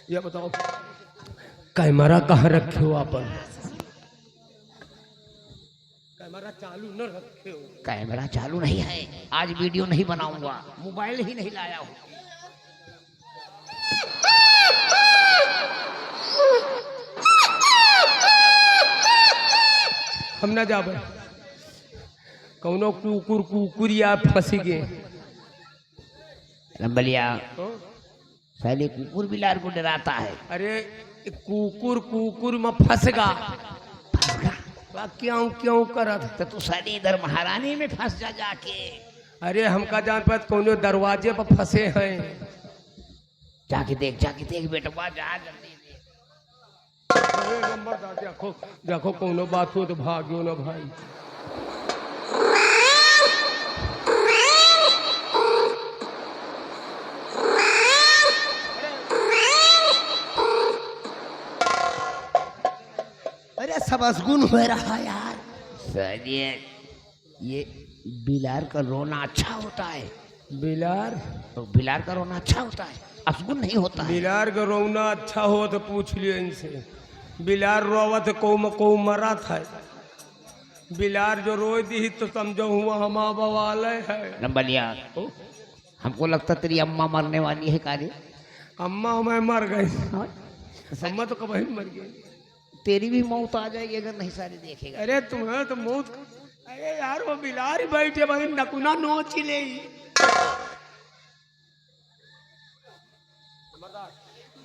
ये बताओ कैमरा कहाँ रखे हो अपन? कैमरा चालू न रखे हो? कैमरा चालू नहीं है, आज वीडियो नहीं बनाऊंगा, मोबाइल ही नहीं लाया हूँ। हम ना जाबे कौनो कुकुर कुकुरिया फंसी गए। लंबलिया पहले कुकुर बिलार को डराता है। अरे कुकुर कुकुर में फंसगा क्यों क्यों करत? तो तू साली इधर महारानी में फंस जा जाके। अरे हमका जान पात कौनो दरवाजे पर फंसे हैं। जाके देख बेटवा, जा जल्दी देख। देखो देखो कौनो बात हो तो भाग्यो ना भाई। अरे सब असगुन हो रहा यार। सालिए ये बिलार का रोना अच्छा होता है। बिलार? तो बिलार का रोना अच्छा होता है, असगुन नहीं होता है। बिलार का रोना अच्छा हो तो पूछ लियो इनसे। बिलार रोवत को मरा था। बिलार जो रो दी तो समझो हुआ हमा बवाले है। नंबलिया हमको लगता तेरी अम्मा मरने वाली है। कारे अम्मा मैं मर गई। अम्मा तो कभी मर गई। तेरी भी मौत आ जाएगी अगर नहीं सारे देखेगा। अरे तुम्हें तो मौत। अरे यार वो बिलार ही बैठे भाई नकुना नोच ले।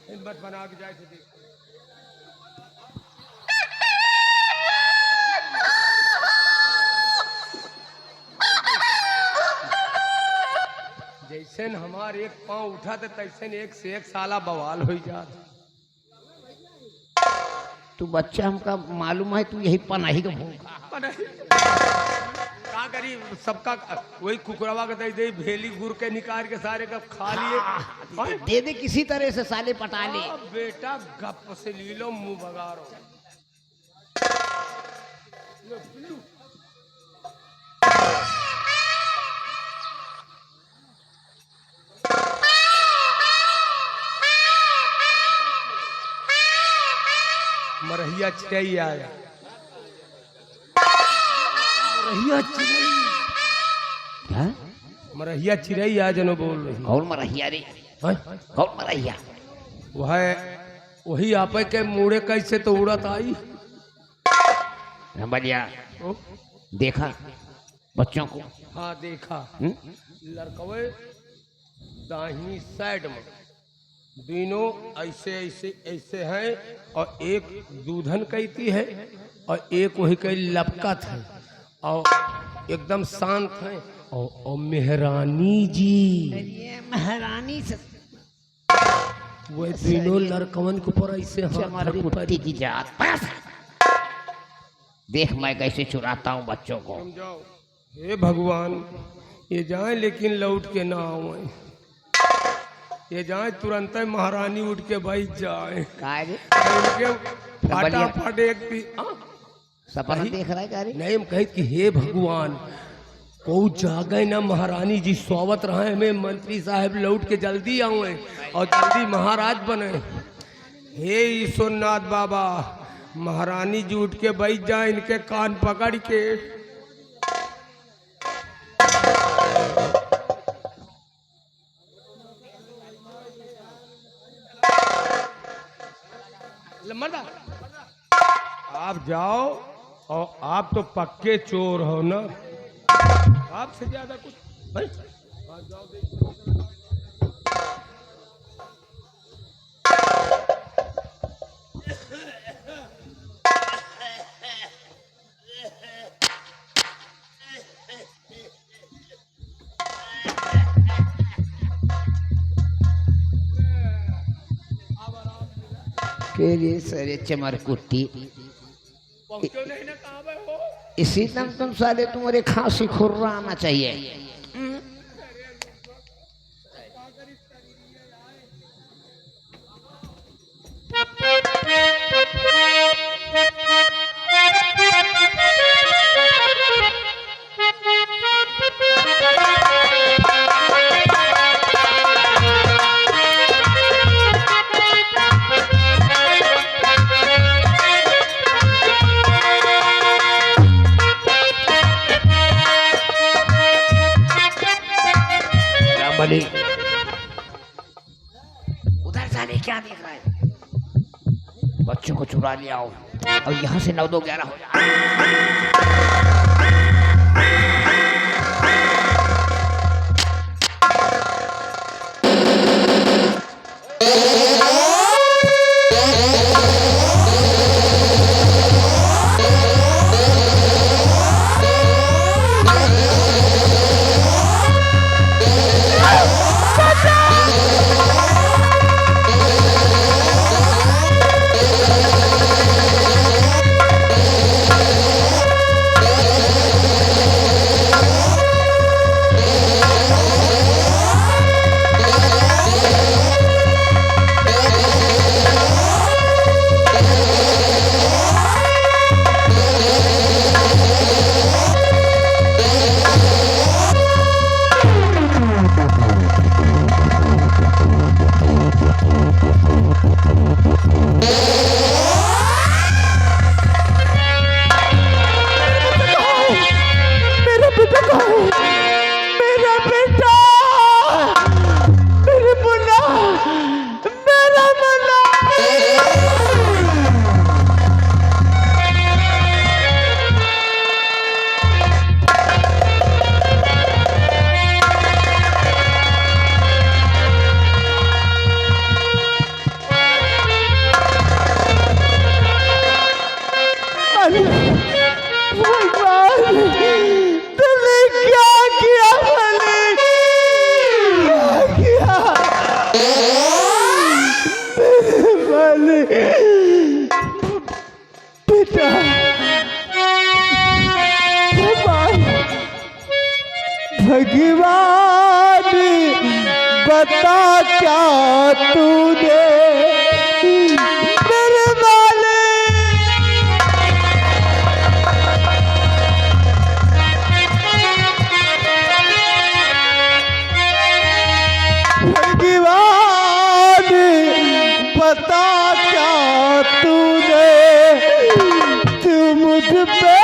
हिम्मत बना के जाए थे। जैसे हमारे एक पांव उठा था तैसे एक से एक साला बवाल हो जाता। तू बच्चा हमका मालूम है, तू यही पनाही का भूखा। क्या करी सबका वही कुकरवा का दे भेली गुड़ के निकाल के सारे का खा लिए। दे दे किसी तरह से साले पटा ले। बेटा गप से ली लो मुंह बगारो। मरहिया चिड़ै आया। मरहिया चिड़ै। क्या? मरहिया चिड़ै आ जनो बोल रही। कौन मरहिया रे? कौन मरहिया? वही आपे के मुड़े कैसे तो उड़त आई। नंबलिया देखा बच्चों को? हाँ देखा। लड़कवे दाहिनी साइड में दोनों ऐसे ऐसे ऐसे हैं और एक दूधन कहती है और एक वही कही लपकत है और एकदम शांत है। और मेहरानी जी, महारानी से वो तीनों लड़कवन के ऊपर ऐसे कुत्ते की जात। देख मैं कैसे चुराता हूँ बच्चों को। समझाओ हे भगवान, ये जाए लेकिन लौट के ना आए। ये जाए तुरंत महारानी उठ के बैठ जाए। फटाफट एक सपना देख रहा है क्या रे? नहीं हम कहे कि हे भगवान को जागे ना महारानी जी स्वागत रहे हमें मंत्री साहब लौट के जल्दी आए और जल्दी महाराज बने। हे ईश्वरनाथ बाबा महारानी जी उठ के बैठ जाए इनके कान पकड़ के। मर्दा आप जाओ और आप तो पक्के चोर हो ना। आपसे ज्यादा कुछ के लिए सरे चमर कुट्टी इसी दम तुम साले तुम्हारे खांसी खुर्रा आना चाहिए। साले क्या देख रहा है? बच्चों को चुरा ले आओ और यहाँ से 9 2 11 हो जाए। भगवान बता क्या तूने मेरे वाले भगवान बता क्या तूने तू मुझ पे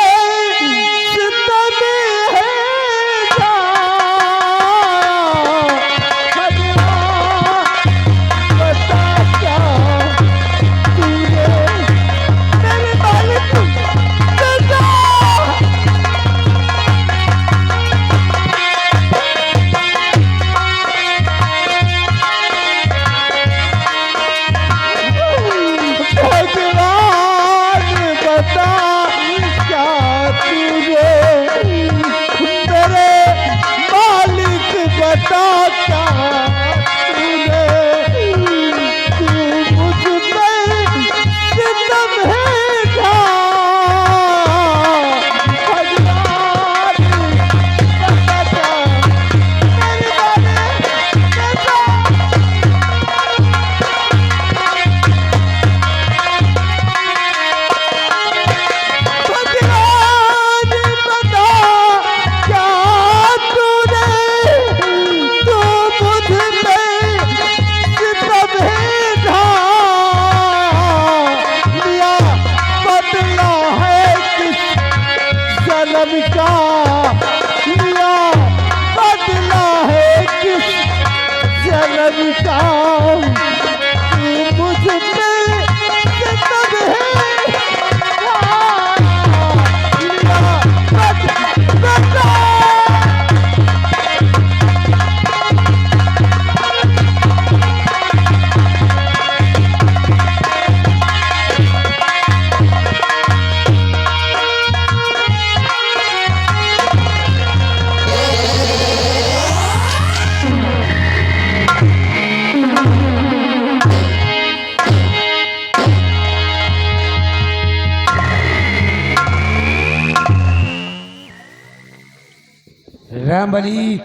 रामबली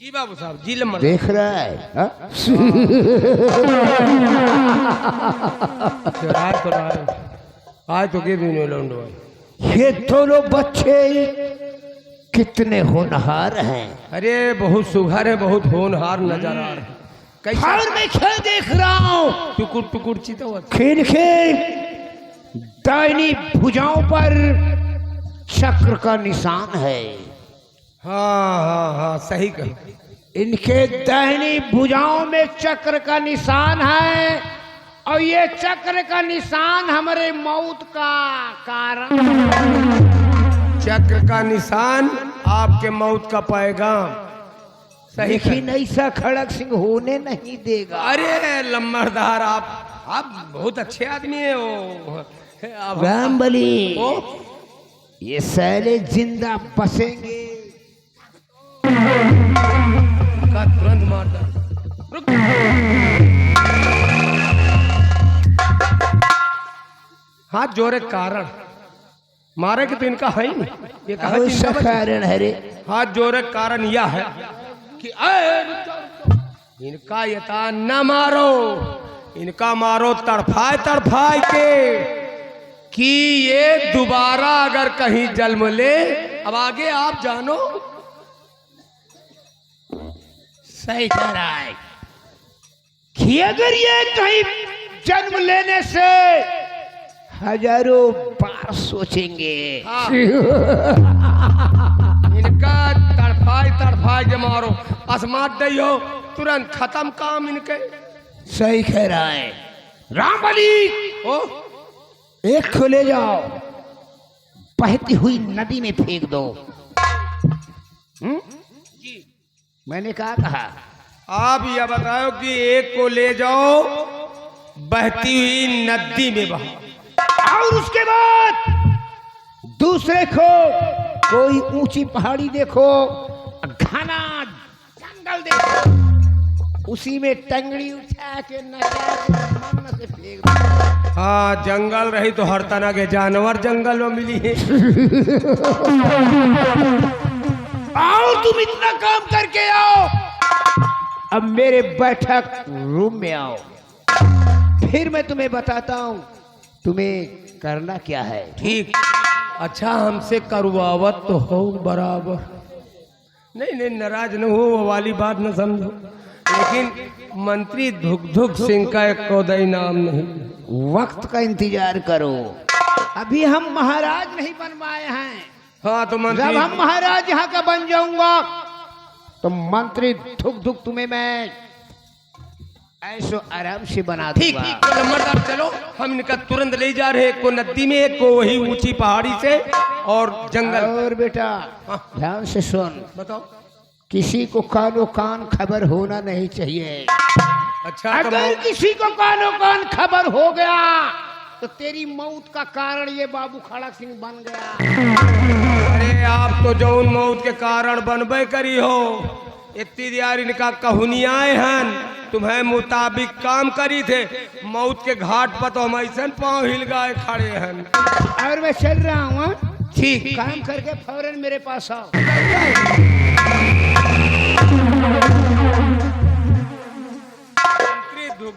जी बाबू साहब जी लम्बा देख रहा है आज तो भी लौंडो ये दोनों बच्चे कितने होनहार हैं। अरे बहुत सुघर है, बहुत होनहार नजर आ रहे हैं। कैसा और मैं खेल देख रहा हूँ, टुकुर टुकुर चिता हुआ खेल के दाहिनी भुजाओं पर चक्र का निशान है। हाँ हाँ हाँ सही कहा। इनके दाहिनी भुजाओं में चक्र का निशान है और ये चक्र का निशान हमारे मौत का कारण। चक्र का निशान आपके मौत का पैगाम। सही लेकिन ऐसा खड़क सिंह होने नहीं देगा। अरे लम्बरदार, आप बहुत अच्छे आदमी है वो। रामबली, ओ, ये साले जिंदा बसेंगे। का तुरंत मार दो। रुक। हाथ जोरे कारण मारे कि तो इनका है ही नहीं। ये कहा ऐसा कारण है रे। हाथ जोरे कारण यह है कि रुक जाओ। इनका यता न मारो, इनका मारो तड़फाए तड़फाए के कि ये दोबारा अगर कहीं जन्म ले। अब आगे आप जानो। सही कह रहा है कि अगर ये कहीं जन्म लेने से हजारों बार सोचेंगे। हाँ। इनका तड़फाए तड़फाए के मारो, अस्मात हो तुरंत खत्म काम इनके। सही कह रहा है रामबली। ओ, एक को ले जाओ, बहती हुई नदी में फेंक दो। मैंने कहा आप यह बताओ कि एक को ले जाओ, बहती हुई नदी में बहाओ, और उसके बाद दूसरे को कोई ऊंची पहाड़ी देखो, घना जंगल देखो, उसी में टंगड़ी उठा के नचा के मन से फेंक दो। हाँ, जंगल रही तो हर तरह के जानवर जंगल में मिली है। आओ, तुम इतना काम करके आओ, अब मेरे बैठक रूम में आओ, फिर मैं तुम्हें बताता हूं तुम्हें करना क्या है। ठीक। अच्छा, हमसे करवावत तो हो बराबर। नहीं नहीं, नाराज न हो, वो वाली बात न समझो। लेकिन मंत्री धुक सिंह का एक कोई नाम नहीं। वक्त का इंतजार करो, अभी हम महाराज नहीं बनवाए हैं। हाँ, तो मंत्री जब हम महाराज यहाँ का बन जाऊंगा तो मंत्री धुक तुम्हें मैं ऐसो आराम से बना ठीक दूंगा। ठीक, तो नंबरदार चलो, हम इनका तुरंत ले जा रहे। एक को नदी में, एक को वही ऊंची पहाड़ी से और जंगल। और बेटा हाँ। ध्यान से सुन, बताओ। किसी को कानो कान खबर होना नहीं चाहिए। अच्छा, तो अगर किसी को कानो कान खबर हो गया तो तेरी मौत का कारण ये बाबू खड़क सिंह बन गया। अरे आप तो जौन मौत के कारण बनबे करी हो, इतनी यार इनका कहनियाए हैं, तुम्हें मुताबिक काम करी थे। मौत के घाट पर तो हम ऐसा पाँव हिल गए खड़े हैं। और मैं चल रहा हूँ। ठीक, काम करके फौरन मेरे पास आओ।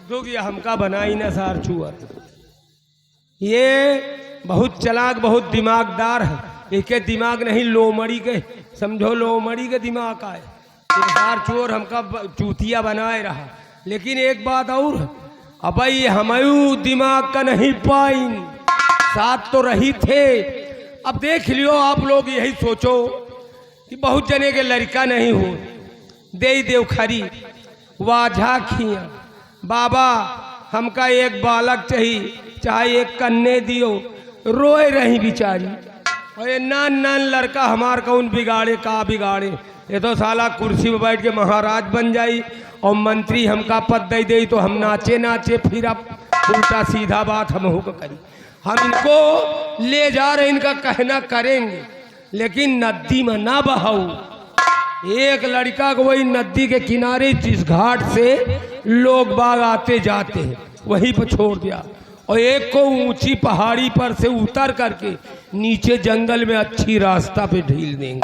धुक ये हमका बनाई न सार चुअर। ये बहुत चलाक, बहुत दिमागदार है। इसके दिमाग नहीं लोमड़ी के, समझो लोमड़ी के दिमाग का है। सार चोर हमका चूतिया बनाए रहा। लेकिन एक बात और, अब ये हमायूं दिमाग का नहीं पाइन, साथ तो रही थे। अब देख लियो आप लोग, यही सोचो कि बहुत जने के लड़का नहीं हो, दे देव खरी वाझा खिया। बाबा हमका एक बालक चाहिए, चाहे एक कन्ने दियो। रोए रही बिचारी। और ये नान नान लड़का हमार कौन बिगाड़े का बिगाड़े। ये तो साला कुर्सी पे बैठ के महाराज बन जाई और मंत्री हमका पद दे दे तो हम नाचे नाचे। फिर अब उल्टा सीधा बात हम होकर करी। हम इनको ले जा रहे, इनका कहना करेंगे, लेकिन नदी में ना बहाऊ। एक लड़का को वही नदी के किनारे, जिस घाट से लोग बाग आते जाते हैं, वहीं पर छोड़ दिया। और एक को ऊंची पहाड़ी पर से उतर करके नीचे जंगल में अच्छी रास्ता पे ढील देंगे।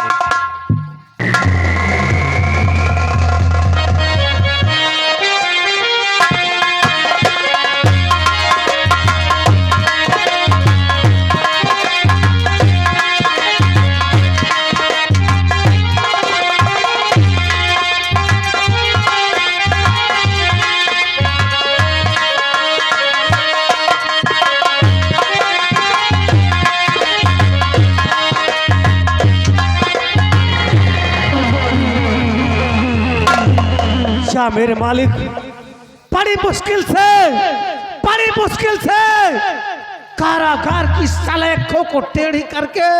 या मेरे मालिक बड़ी मुश्किल से कारागार की सलाखों को टेढ़ी करके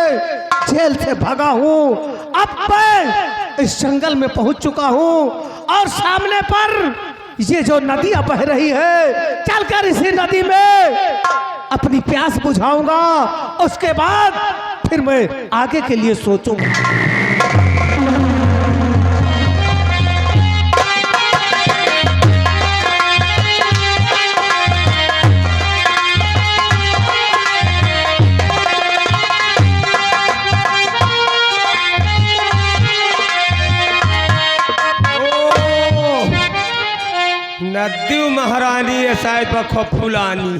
जेल से भगा हूँ। अब मैं इस जंगल में पहुंच चुका हूँ और सामने पर ये जो नदियां बह रही है, चलकर इसी नदी में अपनी प्यास बुझाऊंगा। उसके बाद फिर मैं आगे के लिए सोचूंगा। नदी महारानी है शायद बखो फुलानी,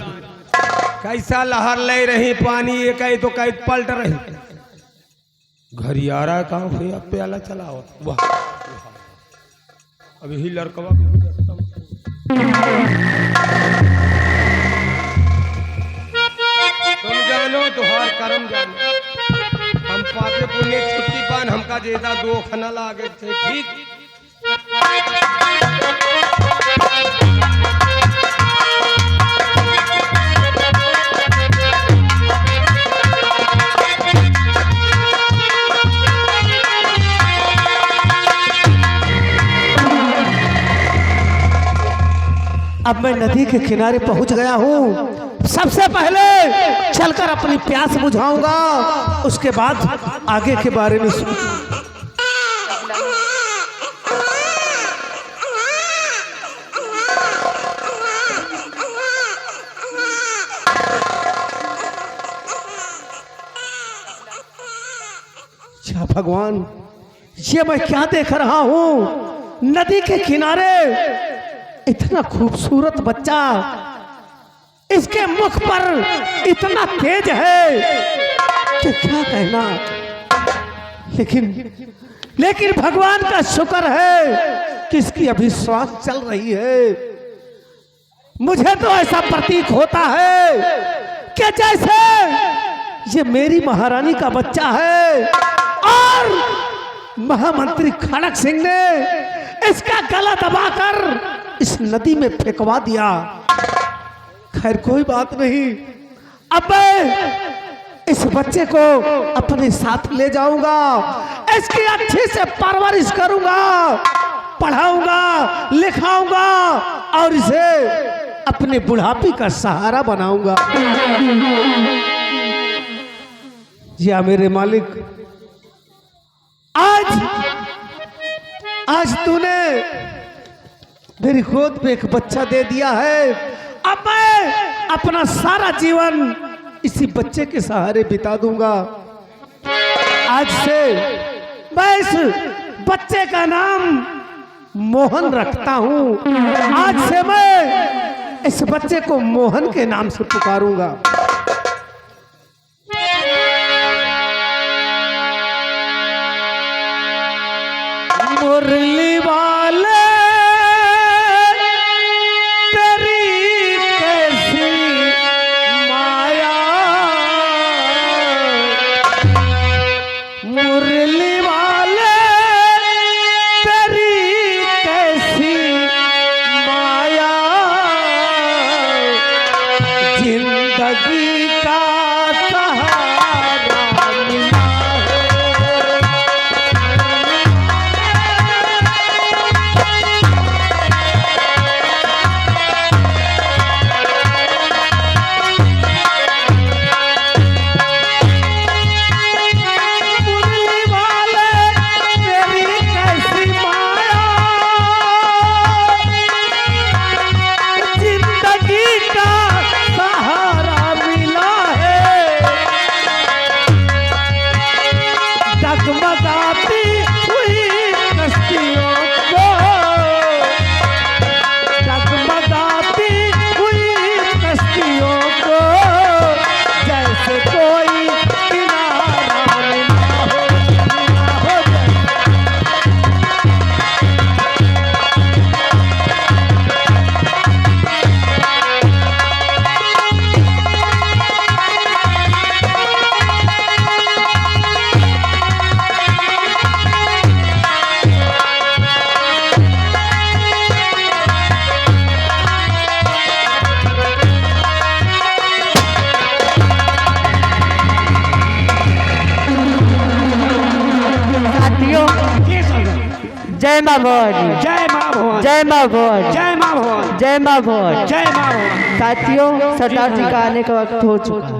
कैसा लहर ले रही पानी, ये कहीं तो कहीं पलट रही। घरियारा कहाँ हुई, अब प्याला चलाओ। वाह अभी ही लड़कवा तुम जानो तुहार करम जानो, हम पापे पुण्य छुट्टी पान हमका जेदा दो खना लागे थे। ठीक अब मैं नदी के किनारे पहुंच गया हूं। सबसे पहले चलकर अपनी प्यास बुझाऊंगा, उसके बाद आगे के बारे में सोचूंगा। क्या भगवान, ये मैं क्या देख रहा हूं? नदी के किनारे इतना खूबसूरत बच्चा, इसके मुख पर इतना तेज है कि क्या कहना। लेकिन भगवान का शुक्र है कि इसकी अभी श्वास चल रही है। मुझे तो ऐसा प्रतीक होता है कि जैसे ये मेरी महारानी का बच्चा है और महामंत्री खड़क सिंह ने इसका गला दबाकर इस नदी में फेंकवा दिया। खैर कोई बात नहीं, अब मैं इस बच्चे को अपने साथ ले जाऊंगा, इसकी अच्छे से परवरिश करूंगा, पढ़ाऊंगा, लिखाऊंगा और इसे अपने बुढ़ापे का सहारा बनाऊंगा। या मेरे मालिक, आज तूने मेरी गोद में एक बच्चा दे दिया है। अब मैं अपना सारा जीवन इसी बच्चे के सहारे बिता दूंगा। आज से मैं इस बच्चे का नाम मोहन रखता हूं। आज से मैं इस बच्चे को मोहन के नाम से पुकारूंगा। मुरली वाले मिला जय माँ भवानी, जय माँ भवानी, जय माँ भवानी, जय माँ भवानी, जय माँ भवानी। जय माँ भवानी। साथियों, सरदार जी का आने का वक्त हो चुका है।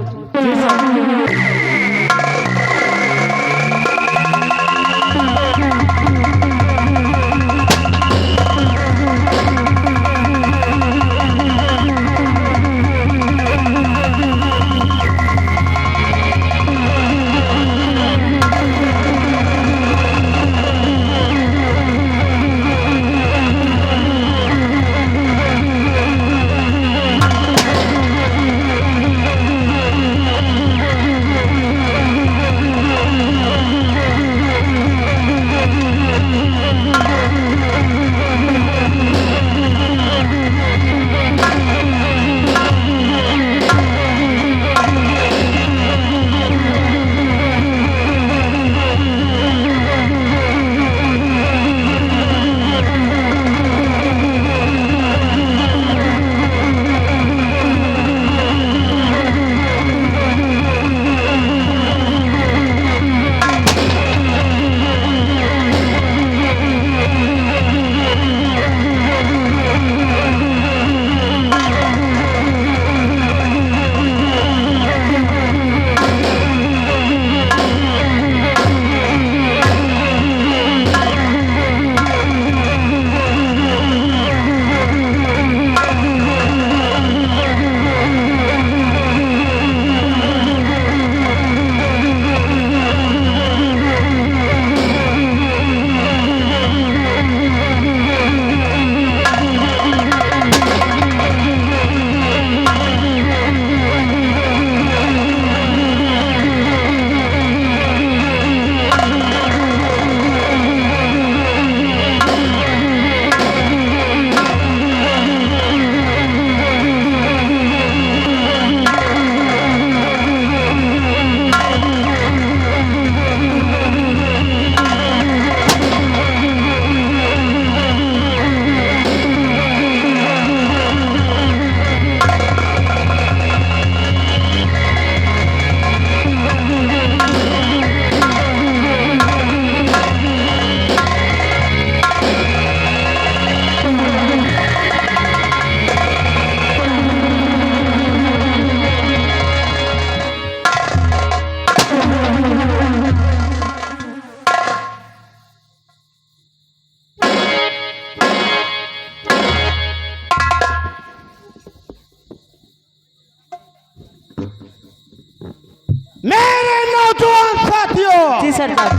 मेरे नौजवान साथियों, जी सरदार।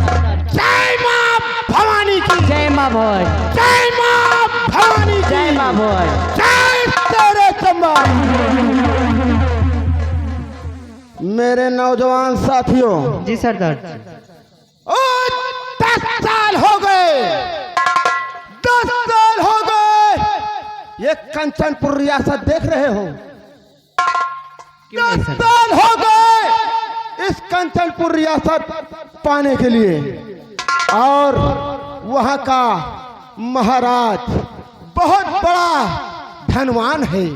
जय माँ भवानी की, जय माँ भवानी, जय माँ भवानी की, जय माँ भवानी। जय तेरे चंबा। मेरे नौजवान साथियों, जी सरदार। ओ 10 साल हो गए, 10 साल हो गए ये कंचनपुर रियासत देख रहे हो। 10 साल हो गए इस कंचनपुर रियासत पाने के लिए, और वहाँ का महाराज बहुत बड़ा धनवान है,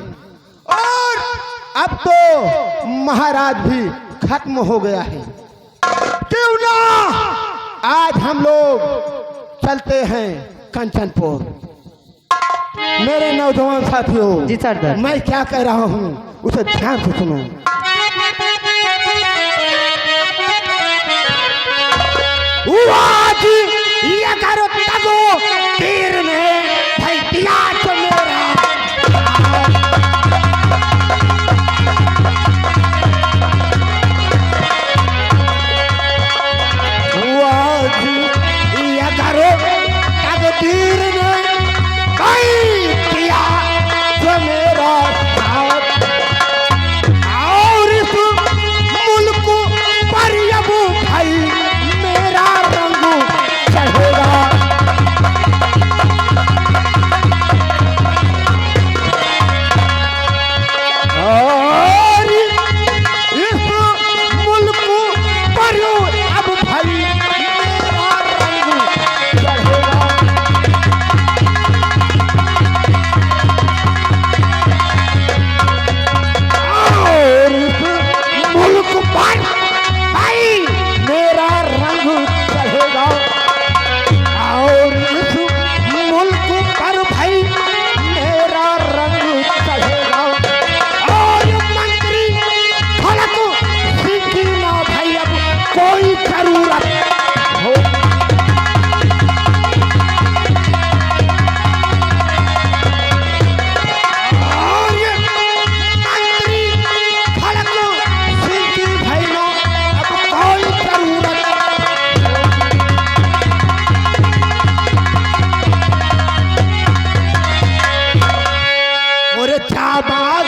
और अब तो महाराज भी खत्म हो गया है। क्यों ना आज हम लोग चलते हैं कंचनपुर। मेरे नौजवान साथियों, जी सरदार। मैं क्या कह रहा हूँ उसे ध्यान से सुनो। ये करो तगो तीर में भाई दिया तो मेरा। ये करो तगो तीर में भाई दिया तो मेरा साथ, और इस मुल्क पर यबू भाई मेरा रंग चढ़ेगा।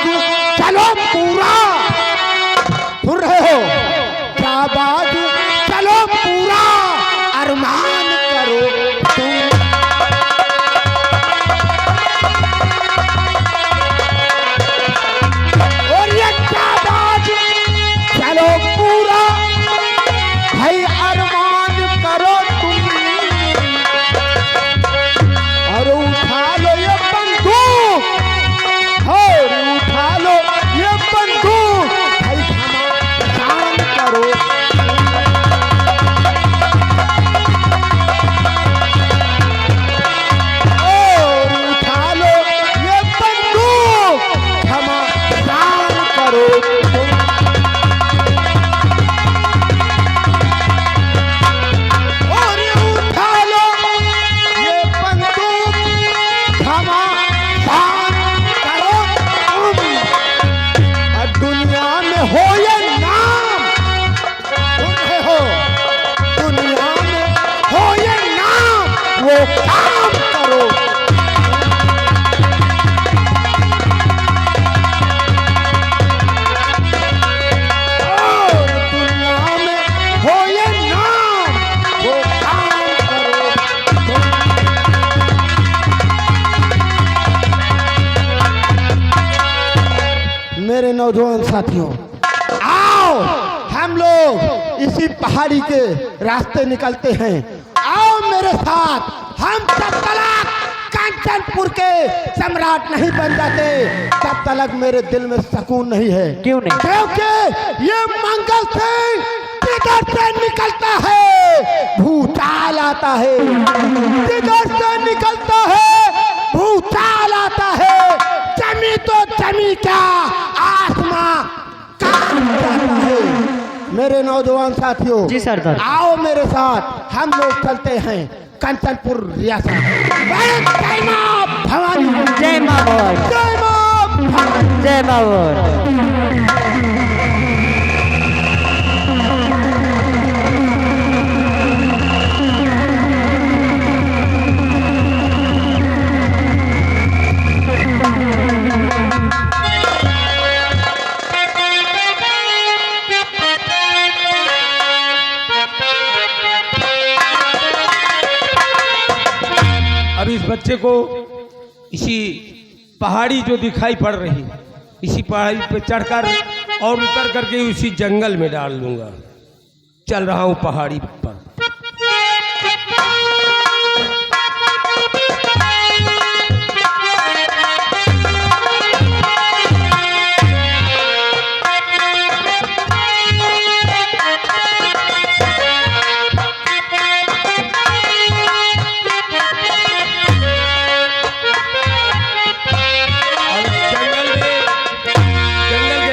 बाजू चलो पूरा, सुन रहे हो, जा बाजू चलो पूरा, अरमान करो तुम। और ये जा बाजू चलो पूरा, भाई अरमान करो तुम। और उठा लो ये बंदूक, और उठा लो ये बंदूक, भाई घमासान करो। और उठा लो ये बंदूक, घमासान करो तुम। और ये उठा लो ये बंदूक, घमासान करो तुम। और दुनिया में हो ये नाम, सुन रहे हो, दुनिया में हो ये नाम, वो काम करो। और दुनिया में हो ये नाम, वो काम करो तुम। मेरे नौजवान साथियों, आओ हम लोग इसी पहाड़ी के रास्ते निकलते हैं। आओ मेरे साथ, हम तब तक कांचनपुर के सम्राट नहीं बन जाते, तब तक मेरे दिल में सुकून नहीं है। क्यों नहीं? क्योंकि ये मंगल सिंह किधर से निकलता है, भूचाल आता है। किधर से निकलता है, भूचाल आता है। जमी तो जमी क्या, आसमां कांप जाता है। मेरे नौजवान साथियों, जी सरदार। आओ मेरे साथ, हम लोग चलते हैं कंचनपुर रियासत। जय मां भवानी, जय माँ भवानी, जय मां भवानी। जय माँ भवानी। अब इस बच्चे को इसी पहाड़ी जो दिखाई पड़ रही, इसी पहाड़ी पे चढ़कर और उतर करके उसी जंगल में डाल दूंगा। चल रहा हूं पहाड़ी पर।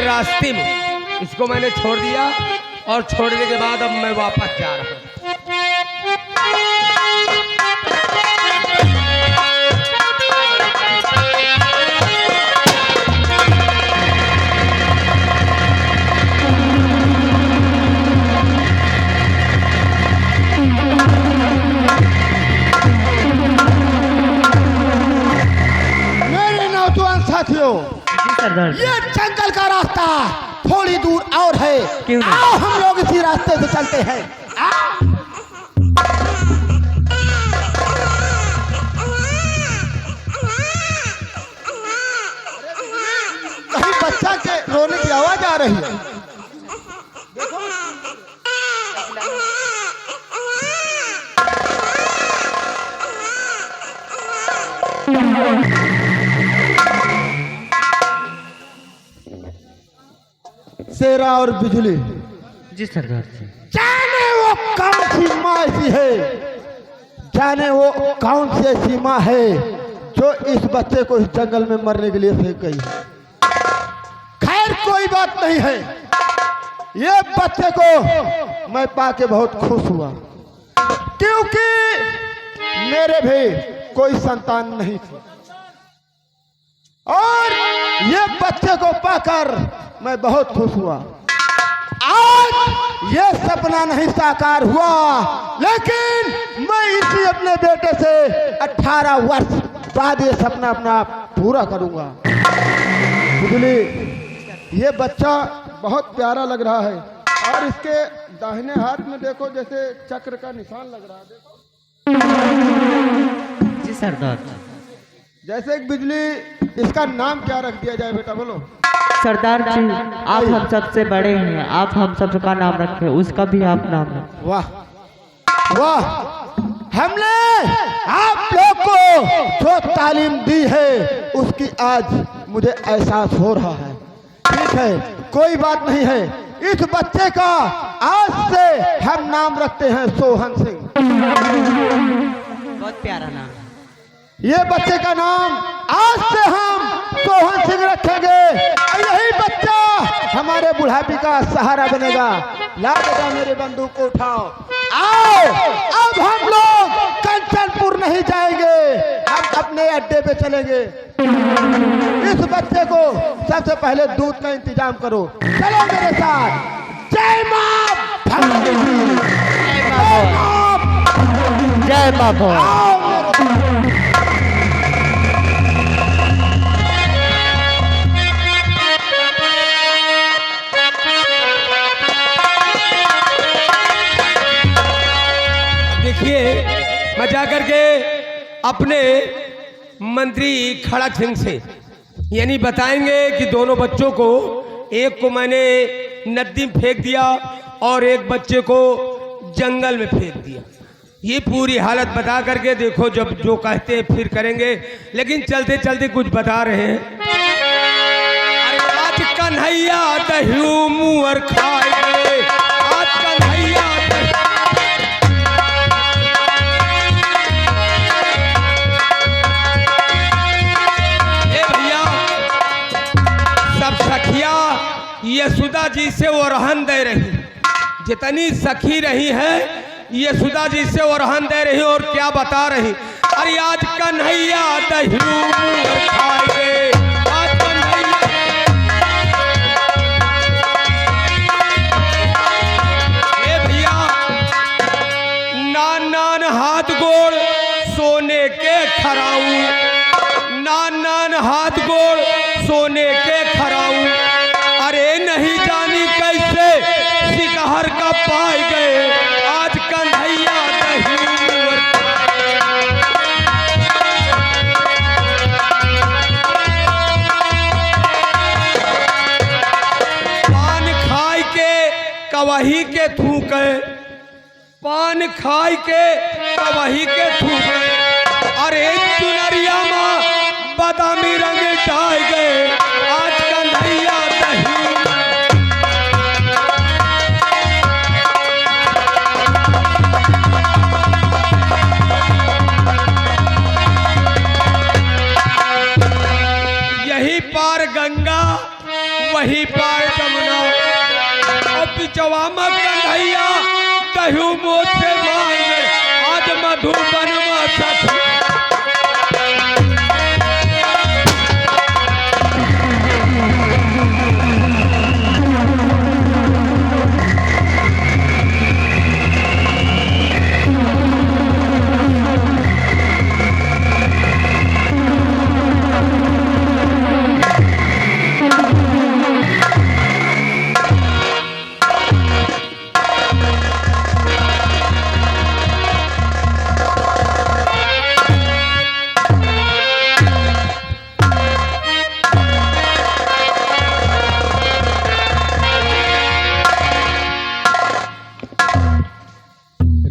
रास्ते में इसको मैंने छोड़ दिया, और छोड़ने के बाद अब मैं वापस जा रहा हूं। मेरे नौजवान साथियों, जी सरदार। ये जंगल का रास्ता थोड़ी दूर और है। क्यों नहीं? आओ हम लोग इसी रास्ते से चलते हैं। आओ। कहीं बच्चा के रोने की आवाज आ रही है। शेरा और बिजली, जी सरदार जी। जाने वो कौन सी माँ ऐसी है, जाने वो कौन सी ऐसी माँ है जो इस बच्चे को इस जंगल में मरने के लिए फेंक गई। खैर कोई बात नहीं है, ये बच्चे को मैं पाके बहुत खुश हुआ, क्योंकि मेरे भी कोई संतान नहीं थी, और ये बच्चे को पाकर मैं बहुत खुश हुआ। आज ये सपना नहीं साकार हुआ, लेकिन मैं इसी अपने बेटे से 18 वर्ष बाद ये सपना अपना पूरा करूंगा। बिजली, ये बच्चा बहुत प्यारा लग रहा है और इसके दाहिने हाथ में देखो जैसे चक्र का निशान लग रहा है, देखो जी सरदार। जैसे एक बिजली, इसका नाम क्या रख दिया जाए बेटा, बोलो। सरदार जी, आप हम सबसे बड़े हैं, आप हम सबका नाम रखें, उसका भी आप नाम रखें। वाह वाह, हमने आप लोग को जो तालीम दी है उसकी आज मुझे एहसास हो रहा है। ठीक है, कोई बात नहीं है। इस बच्चे का आज से हम नाम रखते हैं सोहन सिंह। बहुत प्यारा नाम। ये बच्चे का नाम आज से हम सोहन सिंह रखेंगे। यही बच्चा हमारे बुढ़ापे का सहारा बनेगा। ला बेटा मेरे बंदूक को उठाओ। आओ, अब हम लोग कंचनपुर नहीं जाएंगे, हम अपने अड्डे पे चलेंगे। इस बच्चे को सबसे पहले दूध का इंतजाम करो। चलो मेरे साथ। जय मां भगवती, जय बाबा। आओ मेरे देखिए, मैं जा करके अपने मंत्री खड़क सिंह से यानी बताएंगे कि दोनों बच्चों को, एक को मैंने नदी में फेंक दिया और एक बच्चे को जंगल में फेंक दिया। ये पूरी हालत बता करके देखो, जब जो कहते हैं फिर करेंगे, लेकिन चलते चलते कुछ बता रहे हैं। अरे आज कन्हैया दही मुहर खाए, आज कन्हैया सखिया यशोदा जी से वो रहन दे रही, जितनी सखी रही है यशोदा जी से वो रहन दे रही और क्या बता रही। अरे आज कन्हैया दही मुहर खाए, आज कन्हैया। ए भैया, नान नान हाथ गोड़ सोने के खराऊ, नान नान हाथ गोड़ सोने के खराऊ। अरे नहीं जानी कैसे शिकहर का पाए गए, आज कन्हैया दही मुहर पान खाए के कवही के थूके, पान खाए के कवही के थूके। अरे चुनरिया माँ बादामी रंग डाल गए, आज कन्हैया दही। यही पार गंगा वही पार जमुना, और पिछवा में कन्हैया दही मोद से मांगे, आज मधुबन में सखी।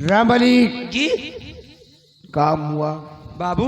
रामबली जी काम हुआ बाबू।